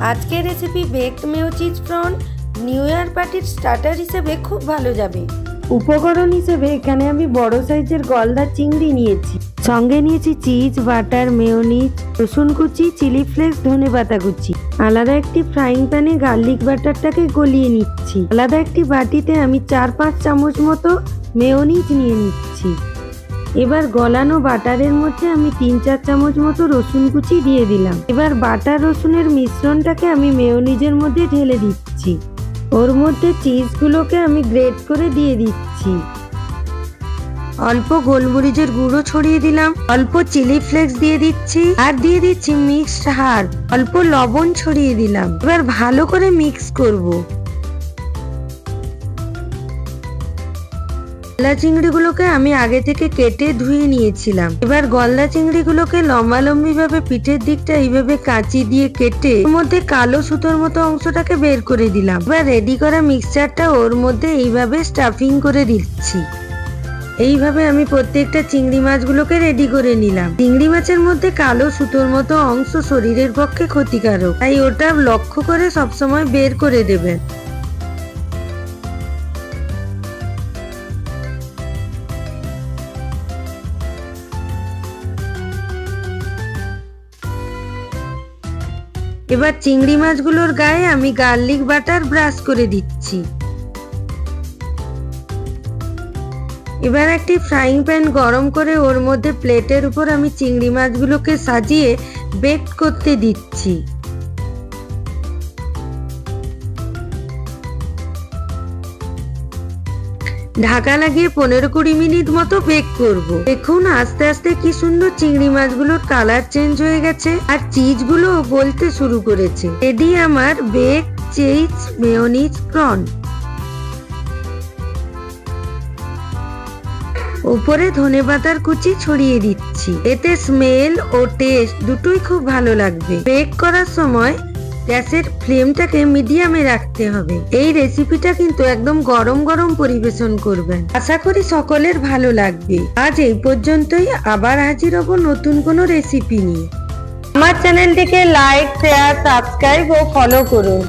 আজকের recipe baked Mayo cheese prawn new year পার্টির starter হিসেবে খুব ভালো যাবে। উপকরণ হিসেবে এখানে আমি বড় সাইজের গলদা চিংড়ি নিয়েছি, সঙ্গে নিয়েছি চিজ, বাটার, মেয়োনিজ, রসুন কুচি, চিলি ফ্লেক্স, ধনেপাতা কুচি। আলাদা একটি ফ্রাইং প্যানে গার্লিক বাটারটাকে গলিয়ে নিচ্ছি। আলাদা একটি বাটিতে আমি 4-5 চামচ মতো মেয়োনিজ নিয়ে নিচ্ছি। এবার গলানো বাটারের মধ্যে আমি 3-4 চামচ মতো রসুন কুচি দিয়ে দিলাম। এবার বাটার রসুনের মিশ্রণটাকে আমি মেয়োনিজের মধ্যে ঢেলে দিচ্ছি। ওর মধ্যে চিজগুলোকে আমি গ্রেট করে দিয়ে দিচ্ছি। অল্প গোলমরিচের গুঁড়ো ছড়িয়ে দিলাম, অল্প চিলি ফ্লেক্স দিয়ে দিচ্ছি, আর দিয়ে দিচ্ছি মিক্সড হার্ব, অল্প লবণ ছড়িয়ে দিলাম। এবার ভালো করে মিক্স করব। গলদা চিংড়িগুলোকে আমি আগে থেকে কেটে ধুয়ে নিয়েছিলাম। এবার গলদা চিংড়িগুলোকে লম্বালম্বি ভাবে পিঠের দিকটা এইভাবে কাঁচি দিয়ে কেটে ওর মধ্যে কালো সুতোর মতো অংশটাকে বের করে দিলাম। এবার রেডি করা মিক্সচারটা ওর মধ্যে এইভাবে স্টাফিং করে দিচ্ছি। এইভাবে আমি প্রত্যেকটা চিংড়ি মাছগুলোকে রেডি করে নিলাম। চিংড়ি মাছের মধ্যে কালো সুতোর মতো অংশ শরীরের পক্ষে ক্ষতিকারক, তাই ওটা লক্ষ্য করে সবসময় বের করে দেবেন। এবার চিংড়ি মাছগুলোর গায়ে আমি গার্লিক বাটার ব্রাশ করে দিচ্ছি। এবার একটি ফ্রাইং প্যান গরম করে ওর মধ্যে প্লেটের উপর আমি চিংড়ি মাছগুলোকে সাজিয়ে বেক করতে দিচ্ছি। ঢাকা লাগিয়ে 15-20 মিনিট মতো বেক করব। দেখুন আস্তে আস্তে কি সুন্দর চিংড়ি মাছগুলোর কালার চেঞ্জ হয়ে গেছে আর চিজগুলো গলতে শুরু করেছে। রেডি আমার বেক চিজ মেয়োনিজ প্রন। উপরে ধনেপাতার কুচি ছড়িয়ে দিচ্ছি। এতে স্মেল ও টেস্ট দুটোই খুব ভালো লাগবে। বেক করার সময় গ্যাসের ফ্লেমটাকে মিডিয়ামে রাখতে হবে। এই রেসিপিটা কিন্তু একদম গরম গরম পরিবেশন করবেন। আশা করি সকলের ভালো লাগবে। আজ এই পর্যন্তই, আবার হাজির হব নতুন কোনো রেসিপি নিয়ে। আমার চ্যানেলটিকে লাইক, শেয়ার, সাবস্ক্রাইব ও ফলো করুন।